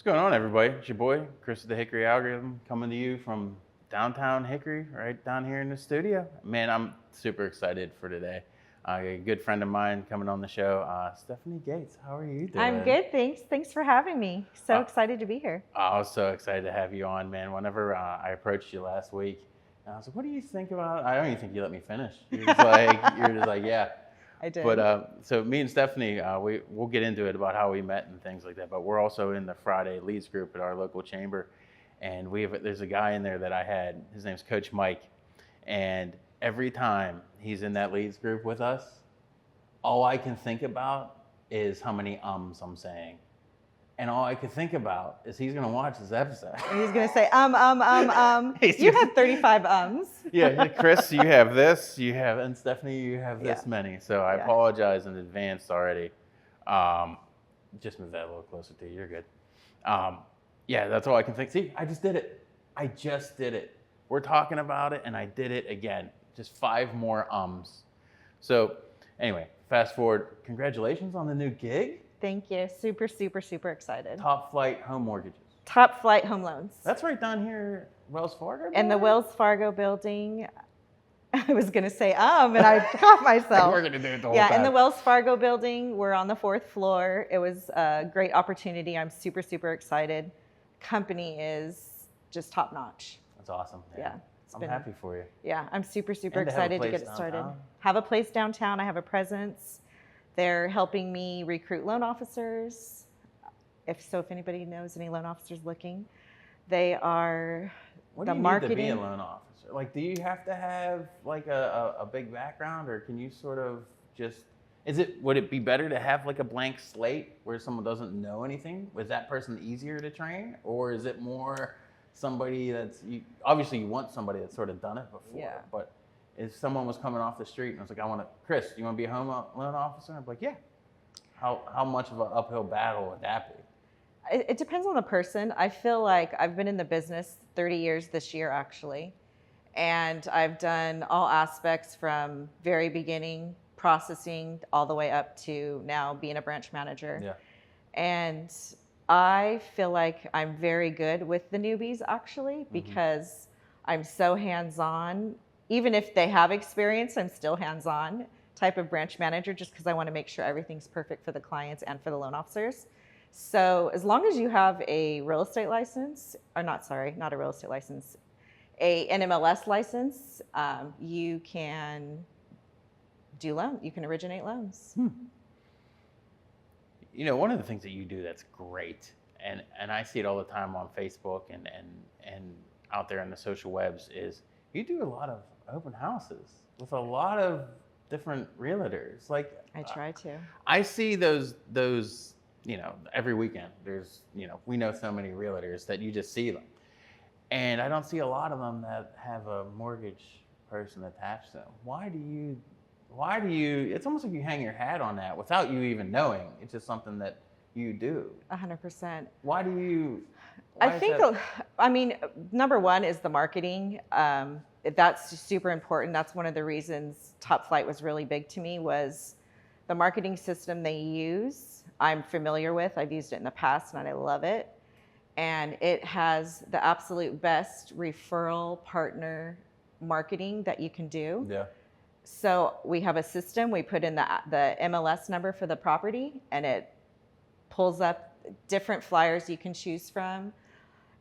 going on, everybody? It's your boy, Chris of the Hickory Algorithm, coming to you from downtown Hickory, right down here in the studio. Man, I'm super excited for today. A good friend of mine coming on the show, Stephanie Gates. How are you doing? I'm good, thanks. Thanks for having me. So excited to be here. I was so excited to have you on, man. Whenever I approached you last week, I was like, what do you think about, I don't even think you let me finish. You're just like, yeah. I did. But so me and Stephanie, we'll get into it about how we met and things like that. But we're also in the Friday Leads group at our local chamber, and there's a guy in there that I had. His name's Coach Mike, and every time he's in that Leads group with us, all I can think about is how many I'm saying. And all I could think about is he's gonna watch this episode. And he's gonna say, You had 35 ums. Yeah, Chris, you have this, and Stephanie, you have this many. So I apologize in advance already. Just move that a little closer to you. You're good. Yeah, that's all I can think. See, I just did it. We're talking about it, and I did it again. Just 5 more ums. So anyway, fast forward. Congratulations on the new gig. Thank you. Super, super, super excited. Top Flite Home Mortgages. Top Flite Home Loans. That's right down here, Wells Fargo. In the Wells Fargo building. I was going to say, and I caught myself. We're going to do it the whole time. Yeah, in the Wells Fargo building. We're on the 4th floor. It was a great opportunity. I'm super, super excited. Company is just top notch. That's awesome. Yeah. I'm happy for you. Yeah, I'm super, super And excited to get it started. Have a place downtown. I have a presence. They're helping me recruit loan officers. If anybody knows any loan officers looking, they are what the do you marketing. Need to be a loan officer? Like, do you have to have like a big background, or can you sort of just? Would it be better to have like a blank slate where someone doesn't know anything? Was that person easier to train, or is it more somebody obviously you want somebody that's sort of done it before? Yeah. But if someone was coming off the street and was like, Chris, you want to be a home loan officer? I'm like, yeah. How much of an uphill battle would that be? It depends on the person. I feel like I've been in the business 30 years this year, actually. And I've done all aspects from very beginning, processing, all the way up to now being a branch manager. Yeah. And I feel like I'm very good with the newbies, actually, because I'm so hands-on. Even if they have experience, I'm still hands-on type of branch manager, just because I want to make sure everything's perfect for the clients and for the loan officers. So as long as you have a real estate license, not a real estate license, a nmls license, you can do loans. You can originate loans. You know, one of the things that you do that's great, and I see it all the time on Facebook and out there in the social webs, is you do a lot of open houses with a lot of different realtors. Like, I try to. I see those, every weekend. There's, we know so many realtors that you just see them. And I don't see a lot of them that have a mortgage person attached to them. Why do you, it's almost like you hang your hat on that without you even knowing. It's just something that you do. 100%. Why do you? Number one is the marketing. That's super important. That's one of the reasons Top Flite was really big to me, was the marketing system they use. I'm familiar with. I've used it in the past and I love it. And it has the absolute best referral partner marketing that you can do. Yeah. So we have a system. We put in the MLS number for the property, and it pulls up different flyers you can choose from.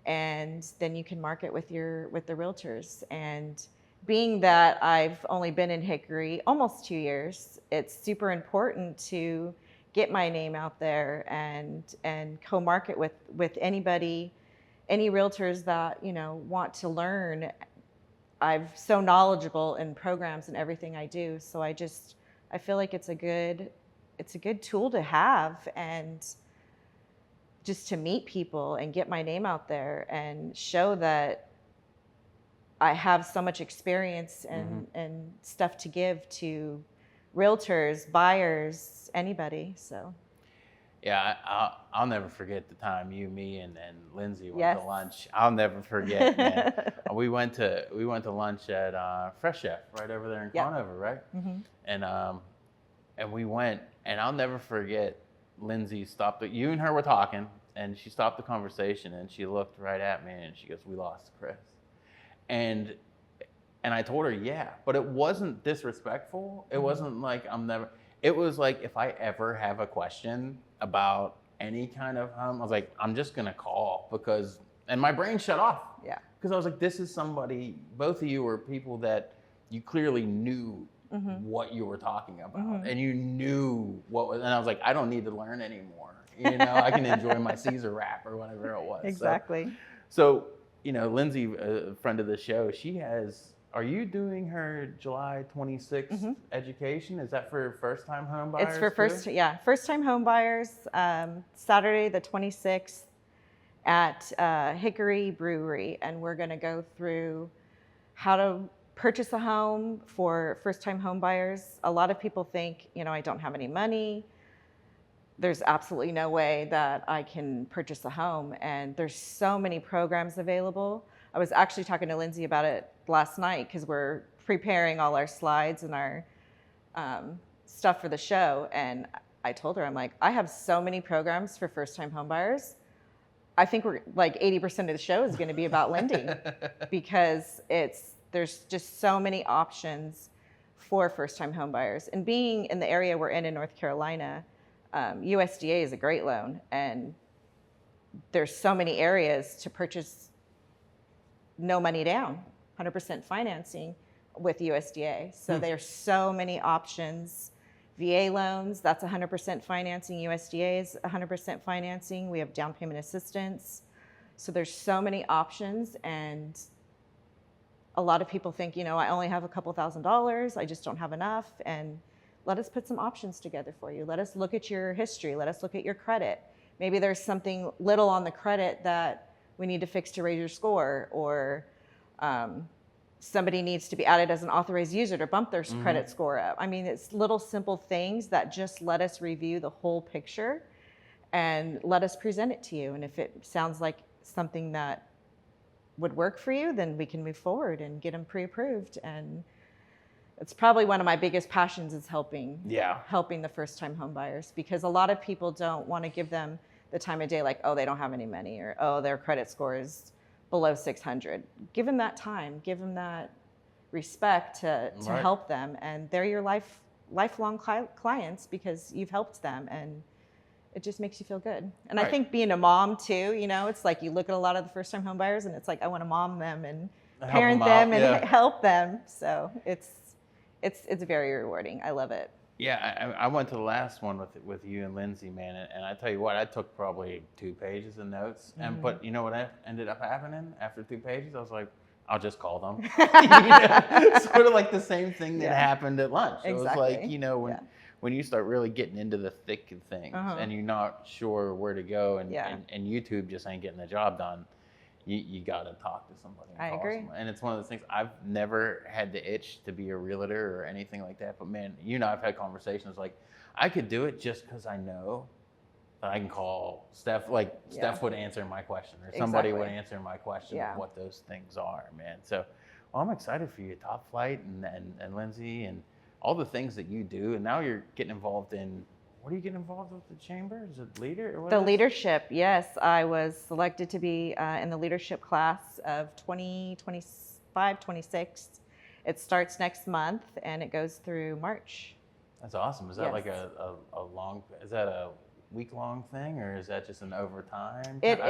And then you can market with the realtors. And being that I've only been in Hickory almost 2 years, it's super important to get my name out there and co-market with anybody, any realtors that want to learn. I'm so knowledgeable in programs and everything I do, so I feel like it's a good tool to have, and just to meet people and get my name out there and show that I have so much experience and stuff to give to realtors, buyers, anybody. So yeah, I'll never forget the time you, me, and Lindsay went to lunch. I'll never forget, man. We went to lunch at Fresh Chef right over there in Conover, right? And we went, and I'll never forget. Lindsay stopped. You and her were talking. and she stopped the conversation and she looked right at me and she goes, "We lost Chris." And I told her, yeah, but it wasn't disrespectful. It wasn't like it was like, if I ever have a question about any kind of I was like, I'm just going to call and my brain shut off. Yeah. Because I was like, this is somebody, both of you were people that you clearly knew what you were talking about, and you knew what was, and I was like, I don't need to learn anymore. I can enjoy my Caesar wrap or whatever it was. Exactly. So Lindsay, a friend of the show, are you doing her July 26th education? Is that for first-time home buyers? It's for first-time home buyers, Saturday the 26th at Hickory Brewery. And we're going to go through how to purchase a home for first-time home buyers. A lot of people think, I don't have any money. There's absolutely no way that I can purchase a home. And there's so many programs available. I was actually talking to Lindsay about it last night because we're preparing all our slides and our stuff for the show. And I told her, I'm like, I have so many programs for first-time home buyers. I think we're like 80% of the show is going to be about lending because there's just so many options for first-time home buyers. And being in the area we're in North Carolina, USDA is a great loan, and there's so many areas to purchase no money down, 100% financing with USDA. So there's so many options. VA loans, that's 100% financing. USDA is 100% financing. We have down payment assistance. So there's so many options, and a lot of people think, I only have a couple $1,000s, I just don't have enough. And let us put some options together for you. Let us look at your history. Let us look at your credit. Maybe there's something little on the credit that we need to fix to raise your score, or somebody needs to be added as an authorized user to bump their credit score up. I mean, it's little simple things that just let us review the whole picture and let us present it to you. And if it sounds like something that would work for you, then we can move forward and get them pre-approved. And it's probably one of my biggest passions is helping the first-time home buyers, because a lot of people don't want to give them the time of day, like, oh, they don't have any money, or, oh, their credit score is below 600. Give them that time, give them that respect to help them. And they're your lifelong clients because you've helped them, and it just makes you feel good. And I think being a mom too, it's like you look at a lot of the first-time home buyers and it's like, I want to mom them and parent them and help them. So it's very rewarding. I love it. Yeah, I went to the last one with you and Lindsay, man, and I tell you what, I took probably 2 pages of notes, but you know what ended up happening after 2 pages? I was like, I'll just call them. Sort of like the same thing that happened at lunch. Exactly. It was like, when you start really getting into the thick of things and you're not sure where to go, and YouTube just ain't getting the job done, you got to talk to somebody. I agree. And it's one of those things, I've never had the itch to be a realtor or anything like that. But man, I've had conversations like, I could do it just because I know that I can call Steph. Like Steph would answer my question, or somebody would answer my question of what those things are, man. So, I'm excited for you, Top Flite and Lindsay, and all the things that you do. And now you're getting involved in, what are you getting involved with the chamber? Is it leader? Or what the leadership, yes. I was selected to be in the leadership class of 2025, 26. It starts next month and it goes through March. That's awesome. Is that like a week-long thing, or is that just an overtime? It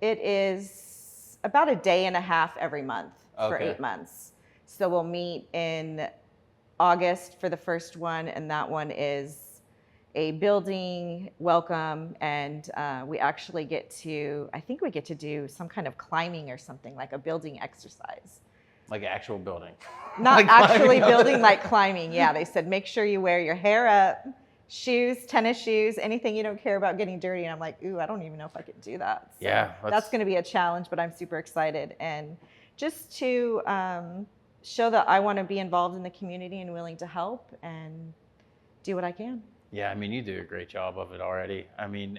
is about a day and a half every month for 8 months. So we'll meet in August for the first one, and that one is a building welcome, and we actually get to do some kind of climbing or something, like a building exercise. Like actual building? Not like actually building, like climbing. Yeah, they said make sure you wear your hair up, shoes, tennis shoes, anything you don't care about getting dirty. And I'm like, ooh, I don't even know if I could do that. So that's going to be a challenge, but I'm super excited. And just to show that I want to be involved in the community and willing to help and do what I can. Yeah, I mean, you do a great job of it already. I mean,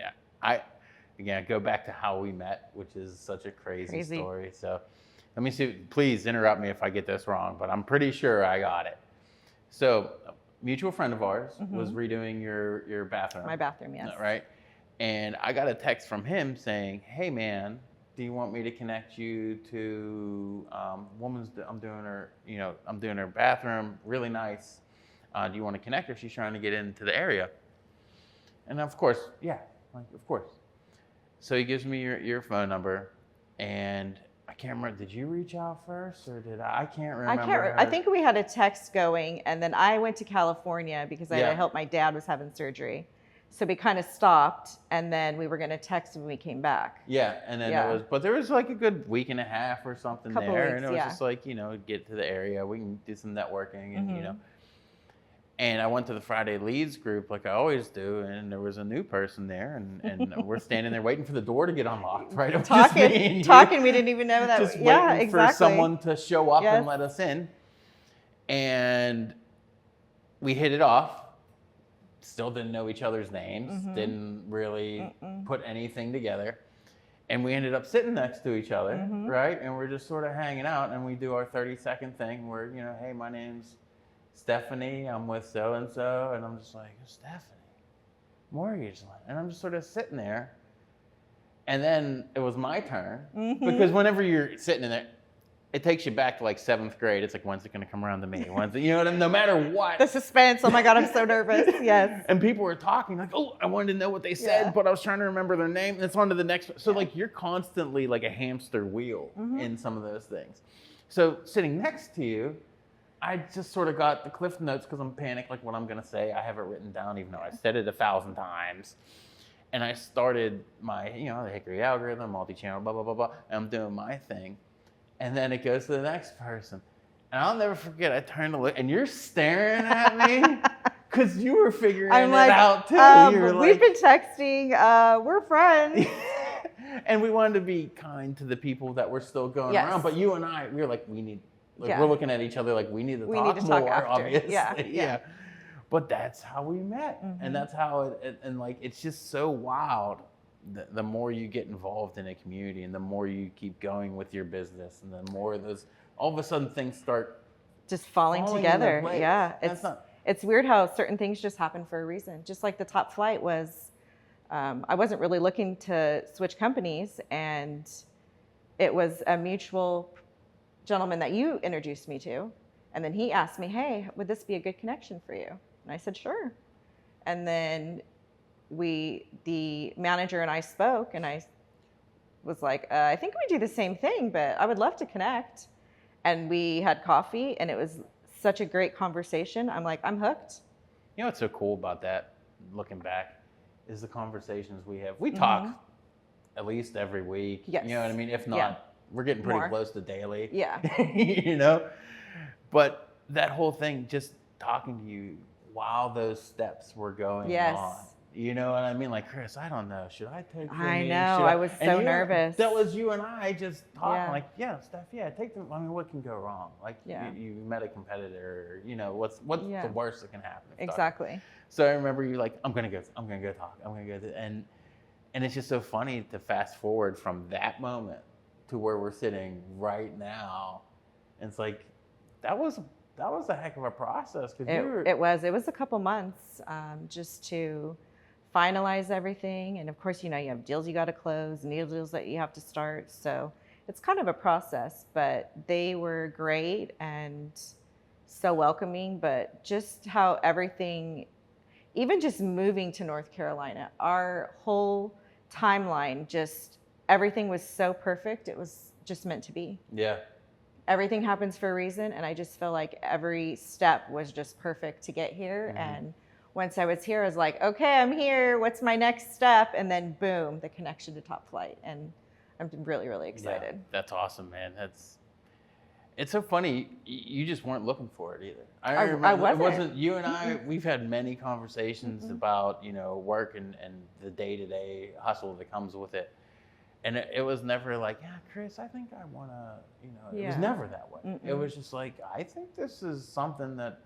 again, go back to how we met, which is such a crazy story. So let me see, please interrupt me if I get this wrong, but I'm pretty sure I got it. So a mutual friend of ours was redoing your bathroom. My bathroom, yes. Right? And I got a text from him saying, "Hey man, do you want me to connect you to I'm doing her bathroom, really nice. Do you want to connect her? She's trying to get into the area." And of course, yeah, like of course. So he gives me your phone number, and I can't remember. Did you reach out first, or did I? I can't remember. I think we had a text going, and then I went to California because I had Yeah. to help my dad was having surgery. So we kind of stopped, and then we were going to text when we came back. Yeah, and then Yeah. but there was like a good week and a half or something Couple there, weeks, and it was yeah. just like, get to the area, we can do some networking, and Mhm. And I went to the Friday leads group like I always do, and there was a new person there, and we're standing there waiting for the door to get unlocked, right? It was just me and you, Talking, we didn't even know that. just Yeah, waiting exactly. for someone to show up Yes. and let us in, and we hit it off. Still didn't know each other's names, Mhm. didn't really put anything together. And we ended up sitting next to each other, Mhm. right? And we're just sort of hanging out, and we do our 30-second thing where, hey, my name's Stephanie, I'm with so-and-so, and I'm just like, Stephanie, mortgage loan. And I'm just sort of sitting there. And then it was my turn, Mhm. because whenever you're sitting in there, it takes you back to like 7th grade. It's like, when's it going to come around to me? When's it, no matter what. The suspense. Oh my God, I'm so nervous. Yes. And people were talking like, oh, I wanted to know what they said, Yeah. but I was trying to remember their name. And it's on to the next one. So like you're constantly like a hamster wheel in some of those things. So sitting next to you, I just sort of got the cliff notes because I'm panicked like what I'm going to say. I have it written down even though I said it 1,000 times. And I started my, the Hickory Algorithm, multi-channel, blah, blah, blah, blah. And I'm doing my thing. And then it goes to the next person. And I'll never forget, I turned to look, and you're staring at me because you were figuring it out too. You were we've been texting. We're friends. And we wanted to be kind to the people that were still going Yes. around. But you and I, we were like, Yeah. we're looking at each other like we need to We need talk to talk more, after. obviously. Yeah. But that's how we met. And that's how and like, it's just so wild. The more you get involved in a community and the more you keep going with your business and the more all of a sudden things start just falling into together. place. Yeah. That's It's weird how certain things just happen for a reason. Just like the top flight was, I wasn't really looking to switch companies, and it was a mutual gentleman that you introduced me to. And then he asked me, hey, would this be a good connection for you? And I said, sure. And then the manager and I spoke, and I was like, I think we do the same thing, but I would love to connect. And we had coffee, and it was such a great conversation. I'm like, I'm hooked. You know what's so cool about that, looking back, is the conversations we have. We talk at least every week. Yes. You know what I mean? If not, we're getting pretty More. close to daily. Yeah. But that whole thing, just talking to you while those steps were going Yes. on. You know what I mean? Like, Chris, I don't know. Should I take the I knee? know. Should I was so nervous. That was you and I just talking Yeah. like, yeah, Steph, yeah, take the, I mean, what can go wrong? Like, Yeah. you met a competitor, what's Yeah. the worst that can happen? Exactly. So I remember you like, I'm gonna go talk, and it's just so funny to fast forward from that moment to where we're sitting right now. And it's like, that was a heck of a process. It was a couple months just to finalize everything. And of course, you have deals you got to close, and deals that you have to start. So it's kind of a process, but they were great and so welcoming. But just how everything, even just moving to North Carolina, our whole timeline, just everything was so perfect. It was just meant to be. Yeah. Everything happens for a reason, and I just feel like every step was just perfect to get here. And once I was here, I was like, okay, I'm here. What's my next step? And then boom, the connection to Top Flight, and I'm really, really excited. Yeah, that's awesome, man. It's so funny. You just weren't looking for it either. I remember wasn't. It wasn't you and I. We've had many conversations about work and the day-to-day hustle that comes with it. And it was never like, yeah, Chris, I think I want to, it was never that way. It was just like, I think this is something that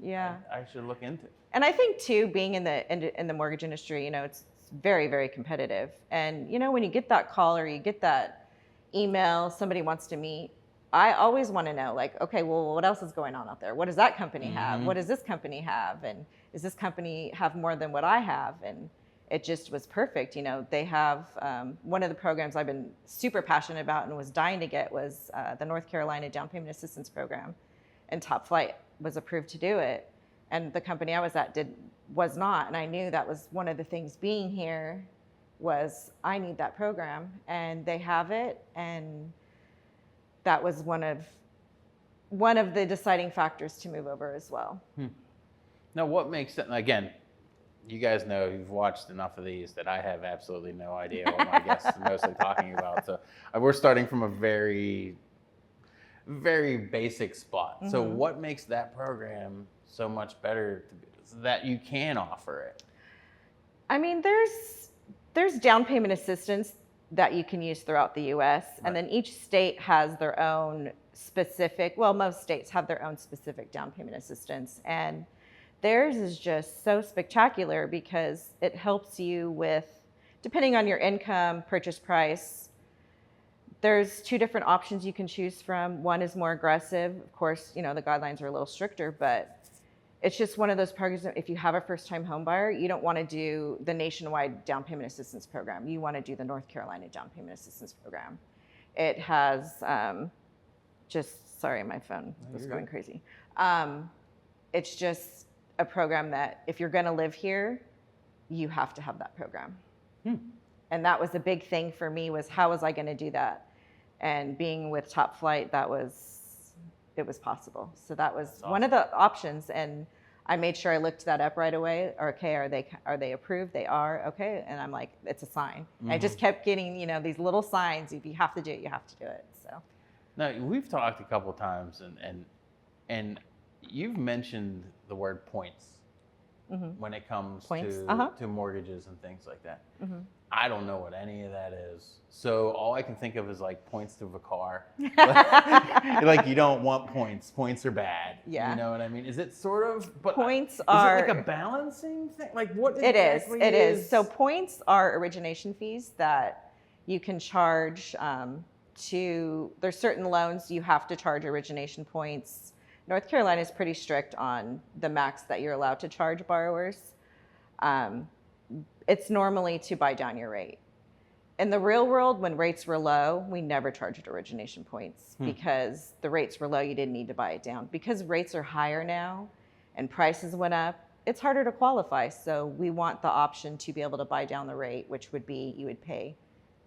I should look into. And I think too, being in the mortgage industry, it's very, very competitive. And when you get that call or you get that email, somebody wants to meet, I always want to know, like, okay, well, what else is going on out there? What does that company have? What does this company have? And does this company have more than what I have? And it just was perfect. You know, they have one of the programs I've been super passionate about and was dying to get was the North Carolina Down Payment Assistance Program, and Top Flite was approved to do it, and the company I was at was not, and I knew that was one of the things being here was I need that program, and they have it, and that was one of the deciding factors to move over as well. Now, what makes it, again, you guys know, you've watched enough of these that I have absolutely no idea what my guests are mostly talking about. So we're starting from a very, very basic spot. So what makes that program so much better that you can offer it? I mean, there's down payment assistance that you can use throughout the U.S. And then each state has their own specific, well, most states have their own specific down payment assistance. And theirs is just so spectacular because it helps you with, depending on your income, purchase price, there's two different options you can choose from. One is more aggressive. Of course, you know, the guidelines are a little stricter, but it's just one of those programs that if you have a first-time home buyer, you don't want to do the nationwide down payment assistance program. You want to do the North Carolina down payment assistance program. It has sorry, my phone was going crazy. It's just a program that if you're going to live here, you have to have that program. And that was a big thing for me, was how was I going to do that? And being with Top Flite, it was possible. So that was awesome. One of the options, and I made sure I looked that up right away. Okay, are they approved? They are. Okay, and I'm like, it's a sign. I just kept getting, you know, these little signs. If you have to do it, you have to do it. So. Now, we've talked a couple of times, and you've mentioned the word points when it comes to mortgages and things like that. I don't know what any of that is. So all I can think of is like points to the car. Like you don't want points. Points are bad. Yeah. You know what I mean? Is it sort of, but points are, is it like a balancing thing? Like what it exactly is? It is. So points are origination fees that you can charge there's certain loans you have to charge origination points. North Carolina is pretty strict on the max that you're allowed to charge borrowers. It's normally to buy down your rate. In the real world, when rates were low, we never charged origination points because the rates were low, you didn't need to buy it down. Because rates are higher now and prices went up, it's harder to qualify. So we want the option to be able to buy down the rate, which would be you would pay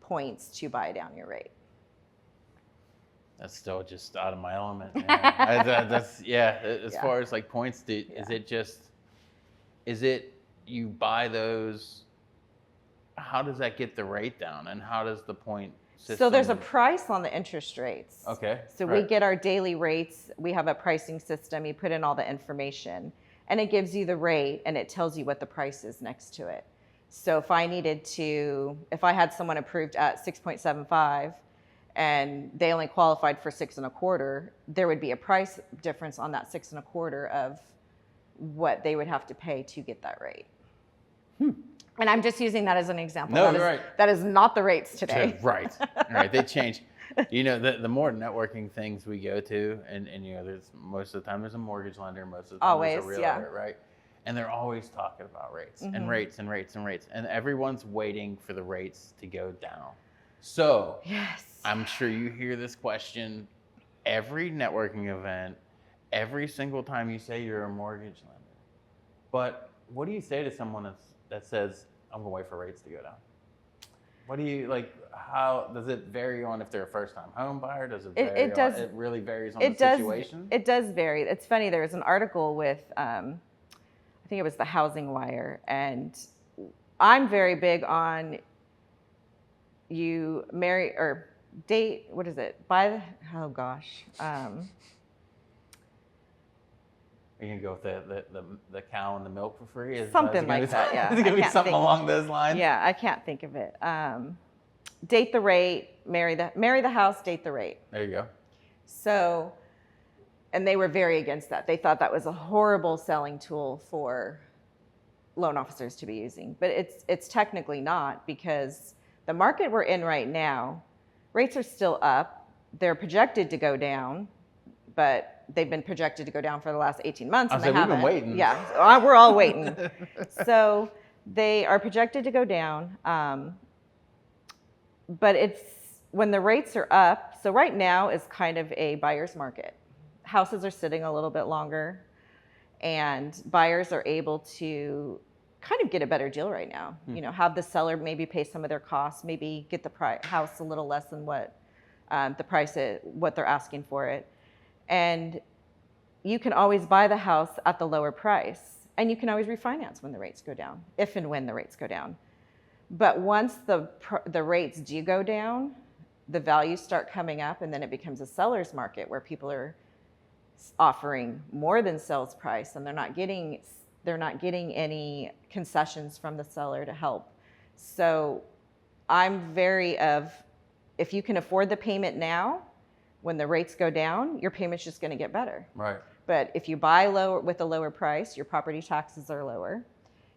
points to buy down your rate. That's still just out of my element. As far as like points, is it you buy those? How does that get the rate down, and how does the point system? So there's a price on the interest rates. Okay. So we get our daily rates. We have a pricing system. You put in all the information, and it gives you the rate, and it tells you what the price is next to it. So if I had someone approved at 6.75, and they only qualified for 6.25, there would be a price difference on that 6.25 of what they would have to pay to get that rate. And I'm just using that as an example. No, you're right. That is not the rates today. Right. Right. They change. You know, the more networking things we go to, and you know, there's most of the time there's a mortgage lender, most of the time there's a realtor, right? And they're always talking about rates and rates and rates and rates, and everyone's waiting for the rates to go down. So I'm sure you hear this question every networking event, every single time you say you're a mortgage lender. But what do you say to someone that says, I'm going to wait for rates to go down? What do you, like, how does it vary on if they're a first-time home buyer? Does it vary? It really varies on the situation? It does vary. It's funny, there was an article with, I think it was the Housing Wire, and I'm very big on you marry or date, what is it? Oh gosh. Are you gonna go with the cow and the milk for free? Something like that, yeah. Is it gonna be something along those lines? Yeah, I can't think of it. Date the rate, marry the house, date the rate. There you go. So, and they were very against that. They thought that was a horrible selling tool for loan officers to be using, but it's technically not, because the market we're in right now, rates are still up. They're projected to go down, but they've been projected to go down for the last 18 months. We've been waiting. Yeah, we're all waiting. So They are projected to go down, but it's when the rates are up. So right now is kind of a buyer's market. Houses are sitting a little bit longer, and buyers are able to kind of get a better deal right now. You know, have the seller maybe pay some of their costs, maybe get the house a little less than what the price is, what they're asking for it, and you can always buy the house at the lower price, and you can always refinance when the rates go down, if and when the rates go down. But once the rates do go down, the values start coming up, and then it becomes a seller's market where people are offering more than sales price, and they're not getting any concessions from the seller to help. So I'm very of, if you can afford the payment now, when the rates go down, your payment's just going to get better. Right. But if you buy lower with a lower price, your property taxes are lower.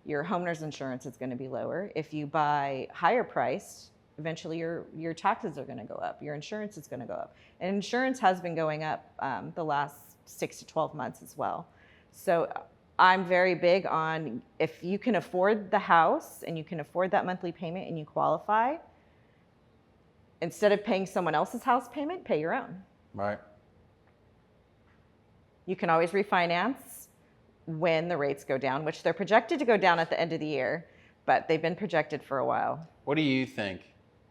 Your homeowner's insurance is going to be lower. If you buy higher priced, eventually your taxes are going to go up. Your insurance is going to go up. And insurance has been going up the last 6 to 12 months as well. So I'm very big on, if you can afford the house and you can afford that monthly payment and you qualify, instead of paying someone else's house payment, pay your own. Right. You can always refinance when the rates go down, which they're projected to go down at the end of the year, but they've been projected for a while. What do you think?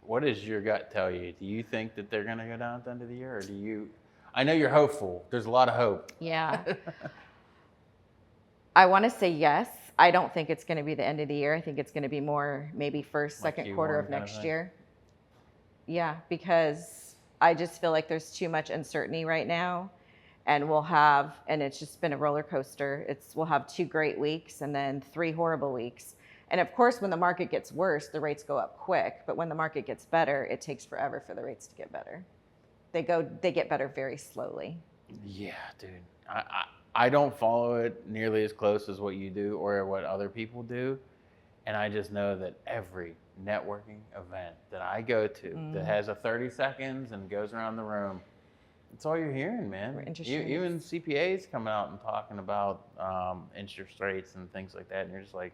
What does your gut tell you? Do you think that they're going to go down at the end of the year, or do you? I know you're hopeful. There's a lot of hope. Yeah. I want to say yes. I don't think it's going to be the end of the year. I think it's going to be more maybe first, Like second Q1 quarter of kind of next thing? year. Yeah, because I just feel like there's too much uncertainty right now, and and it's just been a roller coaster. We'll have 2 great weeks and then 3 horrible weeks. And of course, when the market gets worse, the rates go up quick. But when the market gets better, it takes forever for the rates to get better. They get better very slowly. Yeah, dude. I don't follow it nearly as close as what you do or what other people do. And I just know that every networking event that I go to that has a 30 seconds and goes around the room, it's all you're hearing, man. Even CPAs coming out and talking about interest rates and things like that. And you're just like,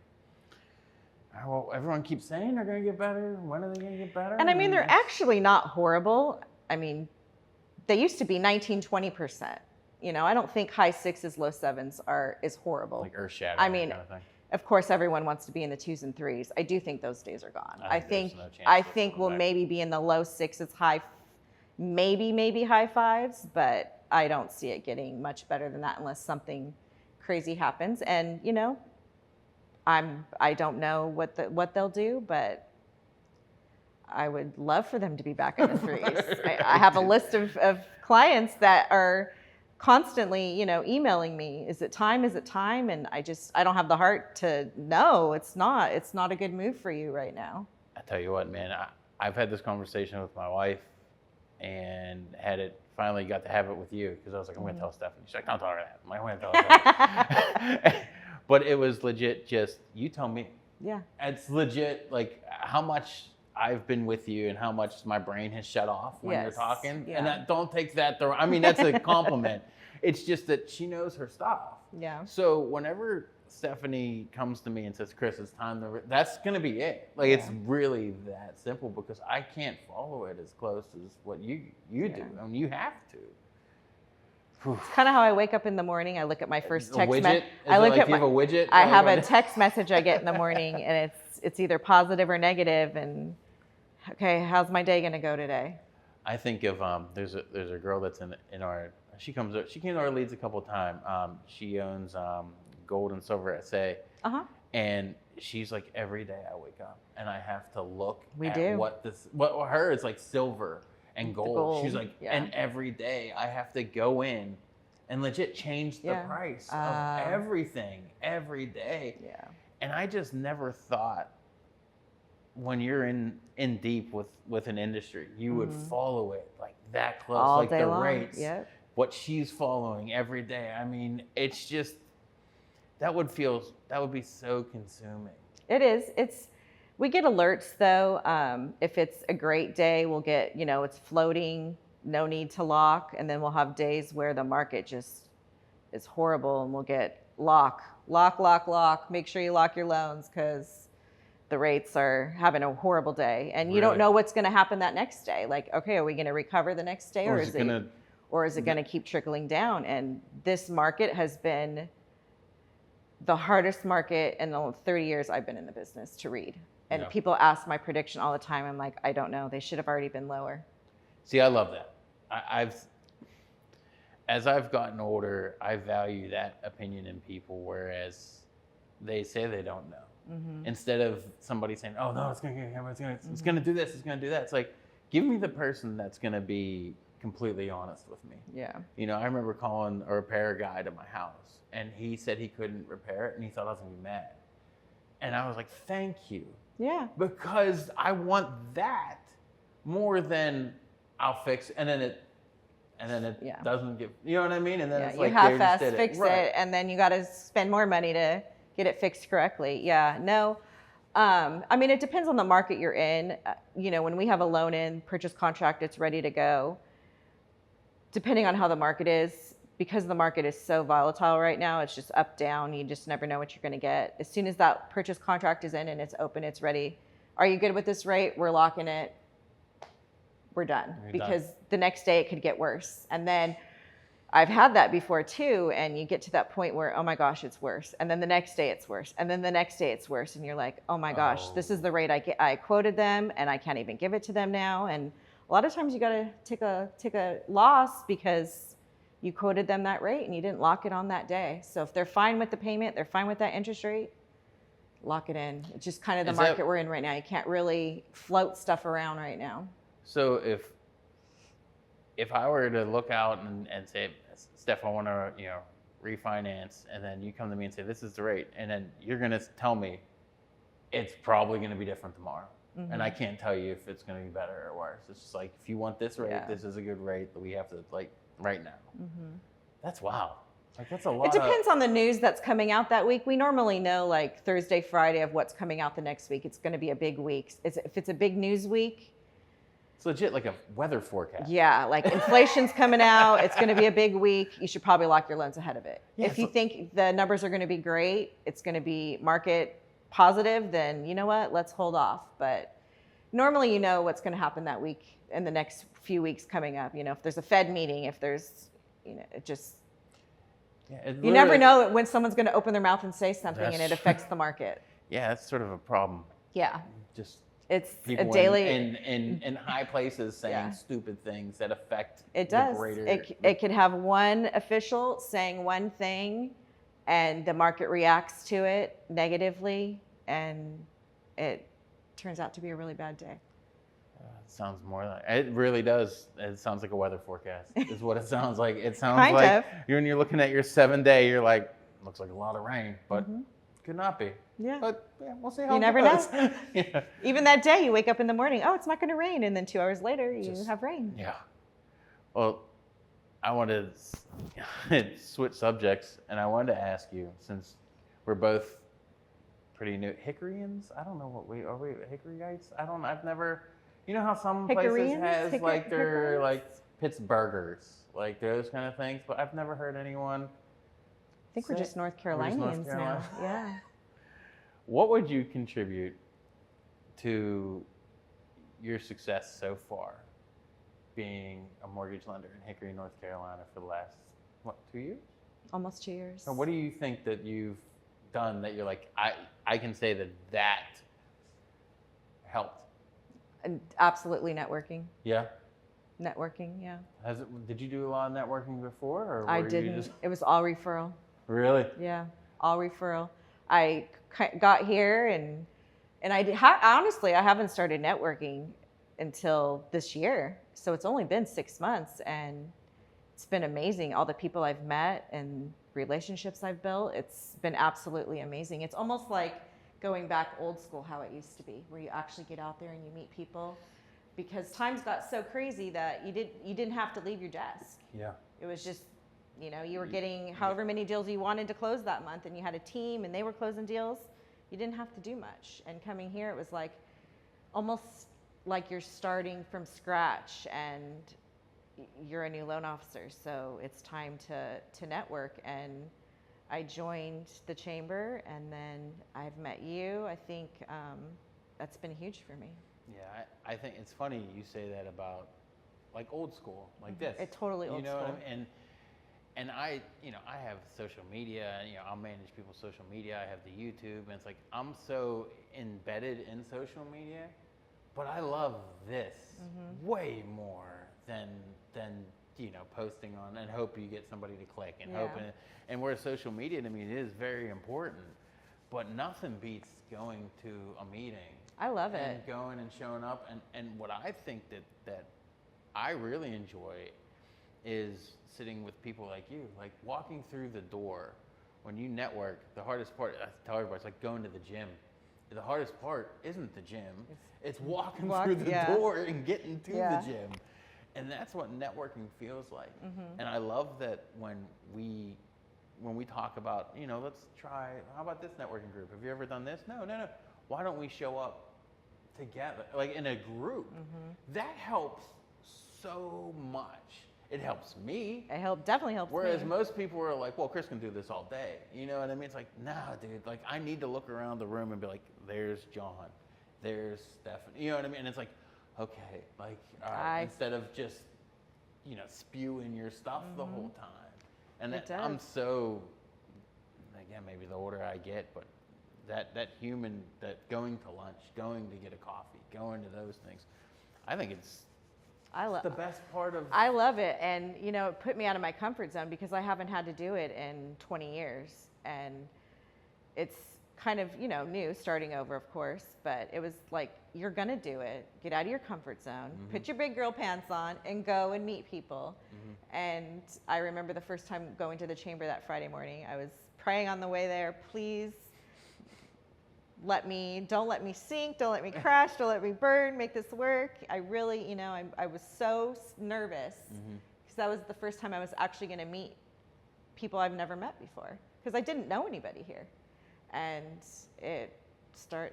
oh, well, everyone keeps saying they're going to get better. When are they going to get better? And I mean, they're actually not horrible. I mean, they used to be 19, 20%. You know, I don't think high 6s, low 7s is horrible. Like earth-shattering I mean, kind of thing. Of course, everyone wants to be in the 2s and 3s. I do think those days are gone. I think there's no chance we'll maybe be in the low 6s, maybe high 5s, but I don't see it getting much better than that unless something crazy happens. And you know, I don't know what they'll do, but I would love for them to be back in the 3s. I have a list of clients that are constantly, you know, emailing me, is it time? And I don't have the heart to, no, it's not a good move for you right now. I tell you what, man, I've had this conversation with my wife and finally got to have it with you, because I was like, I'm going to tell Stephanie. She's like, don't tell her that. I'm going to tell her that. But it was legit just, you tell me. Yeah. It's legit, like, how much I've been with you and how much my brain has shut off when you're talking. Yeah. And don't take that I mean, that's a compliment. It's just that she knows her stuff. Yeah. So whenever Stephanie comes to me and says, Chris, it's time to, that's going to be it. Like, it's really that simple, because I can't follow it as close as what you do. I mean, you have to. It's kind of how I wake up in the morning. I look at my first text message. I look at my, you have a widget? I have a text message I get in the morning, and it's either positive or negative, and okay, how's my day gonna go today? I think of there's a girl that's in our, she came to our leads a couple of times. She owns Gold and Silver SA. And she's like, every day I wake up and I have to look what her is like silver and gold. She's like, and every day I have to go in and legit change the price of everything every day. Yeah. And I just never thought, when you're in deep with an industry, you would follow it like that close, all like day the long. rates, what she's following every day. I mean, it's just, that would be so consuming. It is. We get alerts though. If it's a great day, we'll get, you know, it's floating, no need to lock. And then we'll have days where the market just is horrible, and we'll get lock. Make sure you lock your loans, because the rates are having a horrible day, and you don't Really? know what's going to happen that next day. Like, okay, are we going to recover the next day, Or is it gonna? going to keep trickling down? And this market has been the hardest market in the 30 years I've been in the business to read. And Yeah. people ask my prediction all the time. I'm like, I don't know. They should have already been lower. See, I love that. As I've gotten older, I value that opinion in people, whereas they say they don't know. Instead of somebody saying, "Oh no, it's gonna do this, it's gonna do that." It's like, give me the person that's gonna be completely honest with me. Yeah. You know, I remember calling a repair guy to my house, and he said he couldn't repair it, and he thought I was gonna be mad. And I was like, "Thank you," Yeah. because I want that more than I'll fix, and then it Yeah. doesn't get, you know what I mean? And then Yeah, it's you like, they just half-ass did fix Right. it, and then you got to spend more money to get it fixed correctly. Yeah, no. I mean, it depends on the market you're in. You know, when we have a loan in, purchase contract, it's ready to go. Depending on how the market is, because the market is so volatile right now, it's just up, down. You just never know what you're going to get. As soon as that purchase contract is in and it's open, it's ready. Are you good with this rate? We're locking it. We're done. Because the next day it could get worse. And then I've had that before too, and you get to that point where, oh my gosh, it's worse. And then the next day it's worse. And then the next day it's worse. And you're like, oh my gosh, this is the rate I quoted them, and I can't even give it to them now. And a lot of times you got to take a loss because you quoted them that rate and you didn't lock it on that day. So if they're fine with the payment, they're fine with that interest rate, lock it in. It's just kind of the market we're in right now. You can't really float stuff around right now. So if I were to look out and say, Steph, I want to, refinance, and then you come to me and say, this is the rate, and then you're going to tell me it's probably going to be different tomorrow. And I can't tell you if it's going to be better or worse. It's just like, if you want this rate, this is a good rate that we have to, like, right now. That's wow. Like, that's a lot. It depends on the news that's coming out that week. We normally know like Thursday, Friday of what's coming out the next week. It's going to be a big week. If it's a big news week, it's legit like a weather forecast. Yeah, like inflation's coming out. It's going to be a big week. You should probably lock your loans ahead of it. Yeah, if you think the numbers are going to be great, it's going to be market positive, then you know what? Let's hold off. But normally you know what's going to happen that week and the next few weeks coming up. You know, if there's a Fed meeting, if there's, it just... Yeah, you never know when someone's going to open their mouth and say something and it affects the market. Yeah, that's sort of a problem. Yeah. Just... It's people a daily in high places saying stupid things that affect it does. The greater. It could have one official saying one thing, and the market reacts to it negatively, and it turns out to be a really bad day. It sounds more like it really does. It sounds like a weather forecast. Is what it sounds like. It sounds kind like of. When you're looking at your 7-day, you're like, looks like a lot of rain, but could not be. Yeah. But we'll see how you it never goes. know. Yeah. Even that day, you wake up in the morning, oh, it's not going to rain. And then 2 hours later, you have rain. Yeah. Well, I wanted to switch subjects, and I wanted to ask you, since we're both pretty new, Hickoryans? I don't know what are we Hickoryites? I've never, you know how some places has like their like Pittsburghers, like those kind of things, but I've never heard anyone. I think we're just North Carolinians now. Yeah. What would you contribute to your success so far, being a mortgage lender in Hickory, North Carolina for the last, 2 years? Almost 2 years. So what do you think that you've done that you're like, I can say that helped? And absolutely networking. Yeah? Networking, yeah. Did you do a lot of networking before? Or I didn't. It was all referral. Really? Yeah, all referral. I got here and honestly, I haven't started networking until this year. So it's only been 6 months, and it's been amazing. All the people I've met and relationships I've built, it's been absolutely amazing. It's almost like going back old school, how it used to be, where you actually get out there and you meet people, because times got so crazy that you didn't have to leave your desk. Yeah. It was just, you were getting however many deals you wanted to close that month, and you had a team and they were closing deals. You didn't have to do much. And coming here, it was like almost like you're starting from scratch and you're a new loan officer. So it's time to network. And I joined the chamber, and then I've met you. I think that's been huge for me. Yeah, I think it's funny you say that about like old school, like this. It's totally old You know what I school. mean? And I, I have social media, I'll manage people's social media. I have the YouTube, and it's like I'm so embedded in social media, but I love this way more than posting on and hope you get somebody to click and hoping. And where social media to me it is very important, but nothing beats going to a meeting. I love it. And going and showing up, and what I think that I really enjoy is sitting with people like you, like walking through the door. When you network, the hardest part, I tell everybody, it's like going to the gym. The hardest part isn't the gym, it's walking through the door and getting to the gym. And that's what networking feels like. And I love that when we talk about, let's try, how about this networking group? Have you ever done this? No. Why don't we show up together, like in a group? That helps so much. It helps me. Definitely helps Whereas me. most people are like, well, Chris can do this all day. You know what I mean? It's like, nah, dude. Like, I need to look around the room and be like, there's John, there's Stephanie. You know what I mean? And it's like, okay, like, all right, instead of just, spewing your stuff the whole time. And I'm so, again, maybe the older I get, but that human, that going to lunch, going to get a coffee, going to those things, I think it's the best part of. I love it, and it put me out of my comfort zone because I haven't had to do it in 20 years, and it's kind of new, starting over, of course. But it was like, you're gonna do it. Get out of your comfort zone, put your big girl pants on, and go and meet people. And I remember the first time going to the chamber that Friday morning, I was praying on the way there, please. Don't let me sink, don't let me crash, don't let me burn, make this work. I really, I was so nervous because that was the first time I was actually going to meet people I've never met before because I didn't know anybody here. And it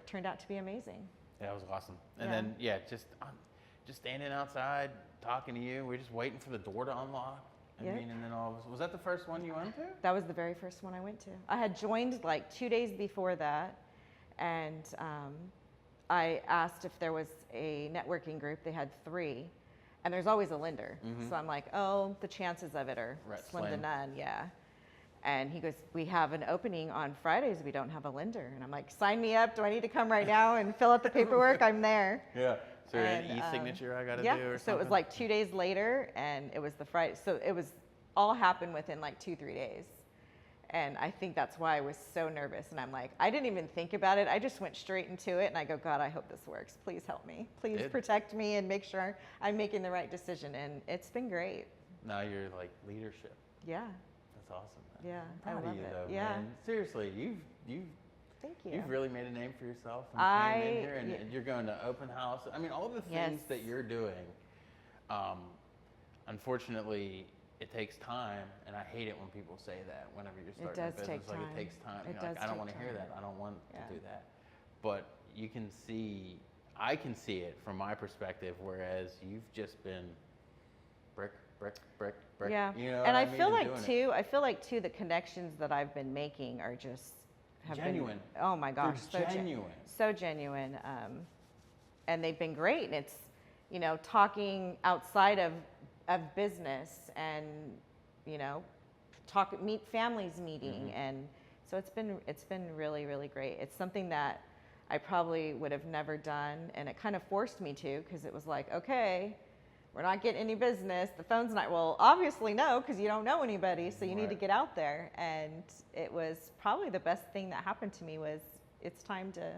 turned out to be amazing. Yeah, it was awesome. And then, just standing outside, talking to you, we're just waiting for the door to unlock. And then was that the first one you went to? That was the very first one I went to. I had joined like 2 days before that. And I asked if there was a networking group. They had 3, and there's always a lender. So I'm like, oh, the chances of it are slim to none. Yeah. And he goes, we have an opening on Fridays. We don't have a lender. And I'm like, sign me up. Do I need to come right now and fill out the paperwork? I'm there. Yeah. So an e-signature I got to do or something? So it was like 2 days later, and it was the Friday. So it was all happened within like 2-3 days. And I think that's why I was so nervous. And I'm like, I didn't even think about it. I just went straight into it. And I go, God, I hope this works. Please help me. Please protect me and make sure I'm making the right decision. And it's been great. Now you're like leadership. Yeah. That's awesome, man. Yeah, I'm proud of you, though, yeah. man. Seriously, Thank you. You've really made a name for yourself. And came in here and you're going to open house. I mean, all the things that you're doing, unfortunately, it takes time, and I hate it when people say that whenever you're starting a business. Like, it takes time. I don't want to hear that. I don't want to do that. But you can see, I can see it from my perspective, whereas you've just been brick. Yeah. And I feel like too, the connections that I've been making are just genuine. Oh my gosh, they're genuine. So genuine. And they've been great. And it's, talking outside of business and meet families meeting, and so it's been really, really great. It's something that I probably would have never done, and it kind of forced me to, because it was like, okay, we're not getting any business, the phone's not, well, obviously no, because you don't know anybody, so you need to get out there. And it was probably the best thing that happened to me was it's time to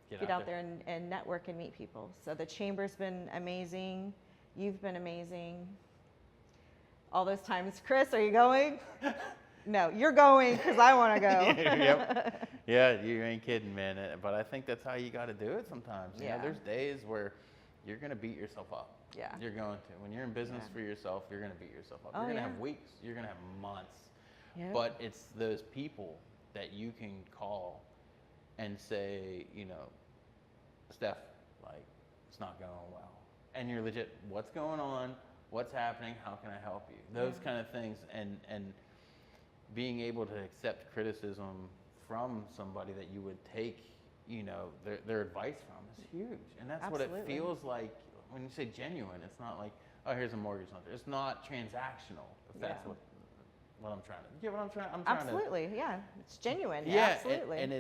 get out there and network and meet people. So the chamber's been amazing. You've been amazing. All those times, Chris, are you going? No, you're going because I want to go. Yep. Yeah, you ain't kidding, man. But I think that's how you got to do it sometimes. You know, there's days where you're going to beat yourself up. Yeah. You're going to. When you're in business for yourself, you're going to beat yourself up. You're going to have weeks. You're going to have months. Yep. But it's those people that you can call and say, Steph, like, it's not going well. And you're legit, what's going on? What's happening? How can I help you? Those kind of things. And being able to accept criticism from somebody that you would take, their advice from is huge. And that's what it Absolutely. feels like when you say genuine. It's not like, oh, here's a mortgage lender. It's not transactional, if that's Yeah. what I'm trying to. Yeah, what I'm trying to. Absolutely, yeah. It's genuine. Yeah, Absolutely. and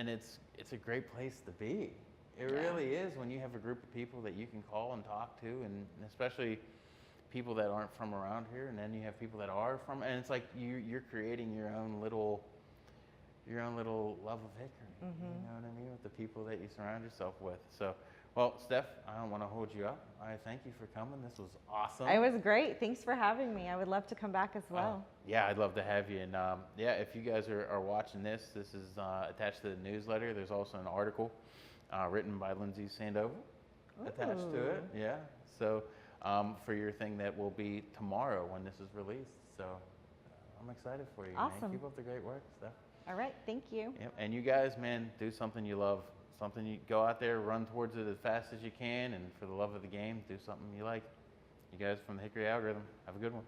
it's a great place to be. It really is when you have a group of people that you can call and talk to, and especially people that aren't from around here, and then you have people that are from, and it's like you're creating your own little love of Hickory. You know what I mean, with the people that you surround yourself with. So, well, Steph, I don't want to hold you up. I thank you for coming. This was awesome. It was great. Thanks for having me. I would love to come back as well. Yeah, I'd love to have you. And yeah, if you guys are watching this, this is attached to the newsletter. There's also an article written by Lindsay Sandoval attached to it. Yeah. So for your thing that will be tomorrow when this is released. So I'm excited for you. Awesome. Man. Keep up the great work, Steph. All right. Thank you. Yep. And you guys, man, do something you love. Something you go out there, run towards it as fast as you can, and for the love of the game, do something you like. You guys from the Hickory Algorithm, have a good one.